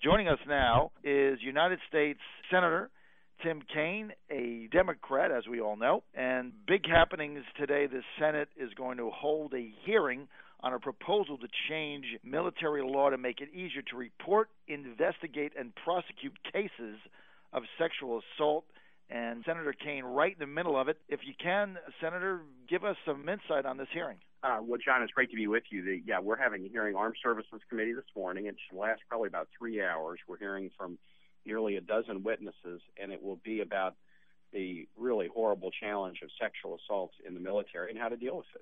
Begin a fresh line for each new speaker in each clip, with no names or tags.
Joining us now is United States Senator Tim Kaine, a Democrat, as we all know. And big happenings today. The Senate is going to hold a hearing on a proposal to change military law to make it easier to report, investigate, and prosecute cases of sexual assault. And Senator Kaine, right in the middle of it. If you can, Senator, give us some insight on this hearing.
Well, John, it's great to be with you. We're having a hearing, Armed Services Committee this morning. It should last probably about 3 hours. We're hearing from nearly a dozen witnesses, and it will be about the really horrible challenge of sexual assaults in the military and how to deal with it.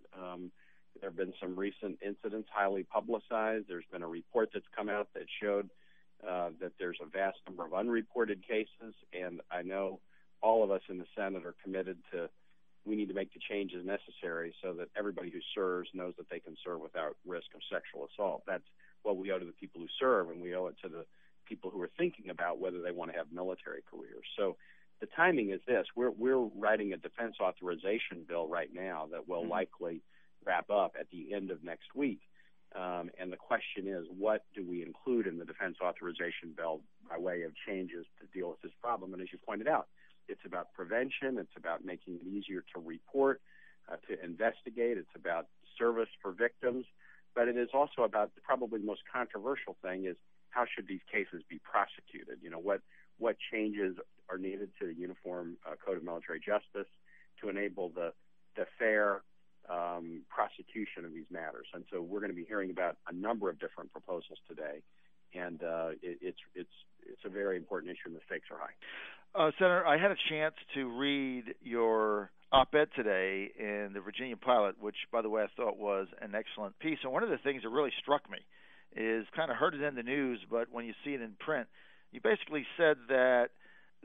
There have been some recent incidents highly publicized. There's been a report that's come out that showed that there's a vast number of unreported cases, and I know all of us in the Senate are committed to we need to make the changes necessary so that everybody who serves knows that they can serve without risk of sexual assault. That's what we owe to the people who serve, and we owe it to the people who are thinking about whether they want to have military careers. So the timing is this. We're writing a defense authorization bill right now that will likely wrap up at the end of next week. And the question is, what do we include in the defense authorization bill by way of changes to deal with this problem? And as you pointed out, it's about prevention. It's about making it easier to report, to investigate. It's about service for victims. But it is also about probably the most controversial thing is how should these cases be prosecuted? You know, what changes are needed to the Uniform Code of Military Justice to enable the fair prosecution of these matters. And so we're going to be hearing about a number of different proposals today. And it's a very important issue, and the stakes are high.
Senator, I had a chance to read your op-ed today in the Virginia Pilot, which, by the way, I thought was an excellent piece. And one of the things that really struck me is kind of heard it in the news, but when you see it in print, you basically said that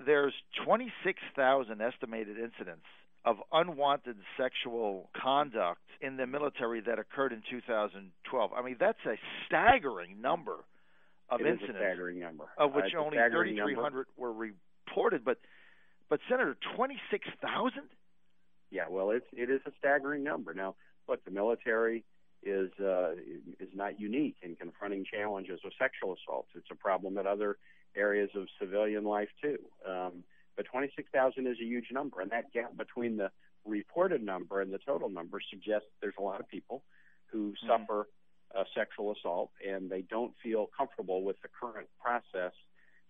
there's 26,000 estimated incidents of unwanted sexual conduct in the military that occurred in 2012. I mean, that's a staggering number of incidents.
It is a staggering number.
Of which only 3,300 were reported. But Senator, 26,000?
Yeah, well, it is a staggering number. Now, look, the military is not unique in confronting challenges of sexual assaults. It's a problem at other areas of civilian life, too. But 26,000 is a huge number, and that gap between the reported number and the total number suggests there's a lot of people who suffer sexual assault, and they don't feel comfortable with the current process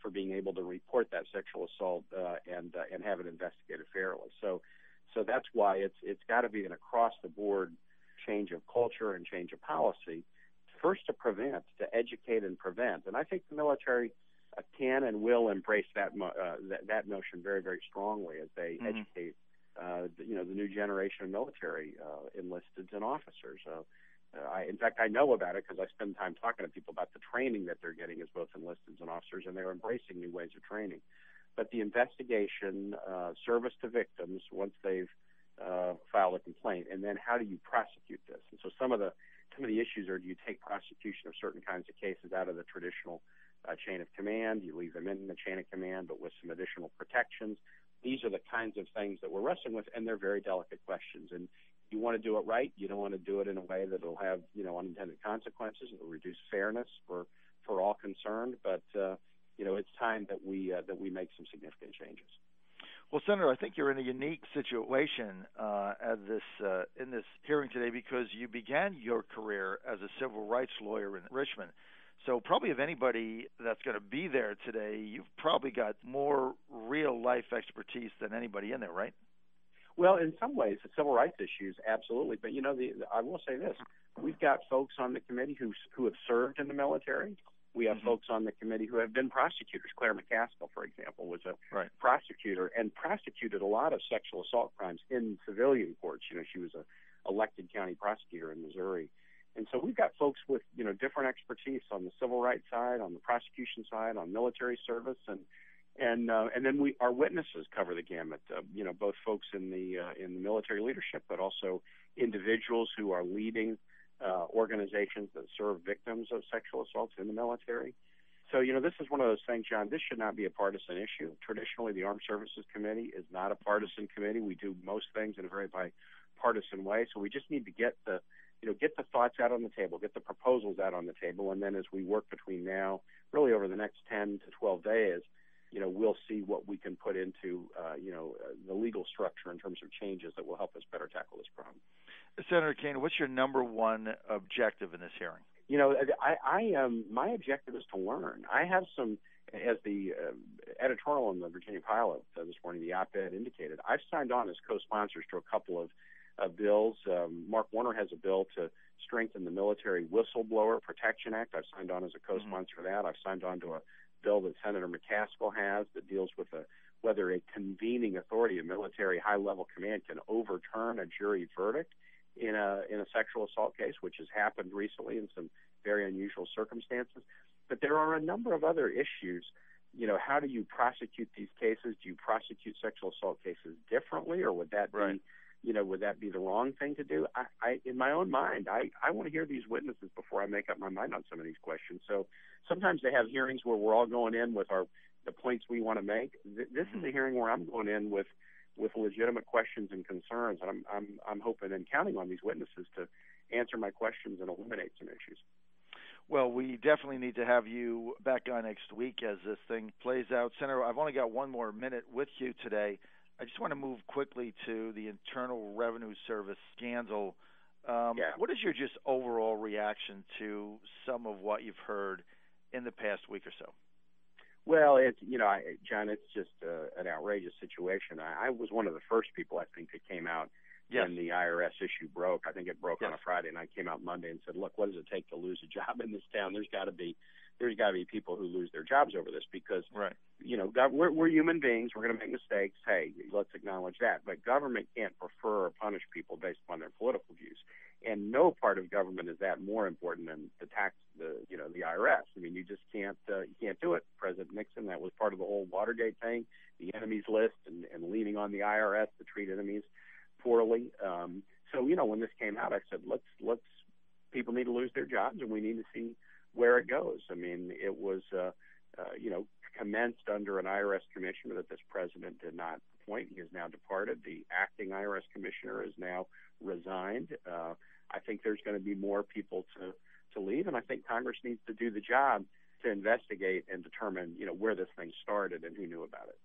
for being able to report that sexual assault and have it investigated fairly. So that's why it's got to be an across-the-board change of culture and change of policy, first to prevent, to educate and prevent. And I think the military can and will embrace that notion very, very strongly as they educate the new generation of military enlisted and officers. In fact, I know about it because I spend time talking to people about the training that they're getting as both enlisted and officers, and they're embracing new ways of training. But the investigation, service to victims once they've filed a complaint, and then how do you prosecute this? And so some of the issues are, do you take prosecution of certain kinds of cases out of the traditional chain of command? You leave them in the chain of command, but with some additional protections. These are the kinds of things that we're wrestling with, and they're very delicate questions. And you want to do it right. You don't want to do it in a way that will have, unintended consequences. It will reduce fairness for all concerned. But it's time that we make some significant changes.
Well, Senator, I think you're in a unique situation in this hearing today because you began your career as a civil rights lawyer in Richmond. So probably of anybody that's going to be there today, you've probably got more real-life expertise than anybody in there, right?
Well, in some ways, the civil rights issues, absolutely. But, I will say this. We've got folks on the committee who have served in the military. We have folks on the committee who have been prosecutors. Claire McCaskill, for example, was a prosecutor and prosecuted a lot of sexual assault crimes in civilian courts. She was an elected county prosecutor in Missouri. And so we've got folks with, different expertise on the civil rights side, on the prosecution side, on military service, and then our witnesses cover the gamut. Both folks in the military leadership, but also individuals who are leading organizations that serve victims of sexual assaults in the military. So, this is one of those things, John, this should not be a partisan issue. Traditionally, the Armed Services Committee is not a partisan committee. We do most things in a very bipartisan way. So we just need to get the thoughts out on the table, get the proposals out on the table, and then as we work between now, really over the next 10 to 12 days, we'll see what we can put into, the legal structure in terms of changes that will help us better tackle this problem.
Senator Kaine, what's your number one objective in this hearing?
My objective is to learn. I have some, as the editorial in the Virginia Pilot this morning, the op-ed indicated, I've signed on as co-sponsors to a couple of bills. Mark Warner has a bill to strengthen the Military Whistleblower Protection Act. I've signed on as a co-sponsor for that. I've signed on to a bill that Senator McCaskill has that deals with whether a convening authority, a military high-level command, can overturn a jury verdict in a sexual assault case, which has happened recently in some very unusual circumstances. But there are a number of other issues. How do you prosecute these cases? Do you prosecute sexual assault cases differently, or would that be, would that be the wrong thing to do? I in my own mind, I want to hear these witnesses before I make up my mind on some of these questions. So sometimes they have hearings where we're all going in with the points we want to make. This is a hearing where I'm going in with legitimate questions and concerns, and I'm hoping and counting on these witnesses to answer my questions and eliminate some issues.
Well, we definitely need to have you back on next week as this thing plays out. Senator, I've only got one more minute with you today. I just want to move quickly to the Internal Revenue Service scandal. What is your just overall reaction to some of what you've heard in the past week or so?
Well, John, it's just an outrageous situation. I was one of the first people, I think, that came out when the IRS issue broke. I think it broke on a Friday, and I came out Monday and said, look, what does it take to lose a job in this town? There's got to be people who lose their jobs over this because, we're human beings. We're going to make mistakes. Hey, let's acknowledge that. But government can't prefer or punish people based upon their political views. And no part of government is that more important than the IRS. I mean, you just can't do it. President Nixon, that was part of the whole Watergate thing, the enemies list and leaning on the IRS to treat enemies poorly. So, when this came out, I said, let's people need to lose their jobs and we need to see where it goes. I mean, it was, commenced under an IRS commissioner that this president did not appoint. He has now departed. The acting IRS commissioner is now resigned. I think there's going to be more people to leave, and I think Congress needs to do the job to investigate and determine, where this thing started and who knew about it.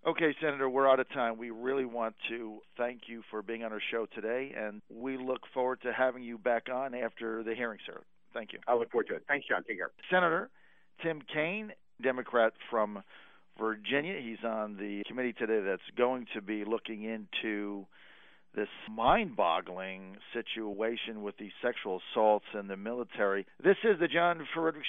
Okay, Senator, we're out of time. We really want to thank you for being on our show today, and we look forward to having you back on after the hearing, sir. Thank you.
I look forward to it. Thanks, John. Take care.
Senator Tim Kaine, Democrat from Virginia. He's on the committee today that's going to be looking into this mind-boggling situation with the sexual assaults in the military. This is the John Fredericks Show.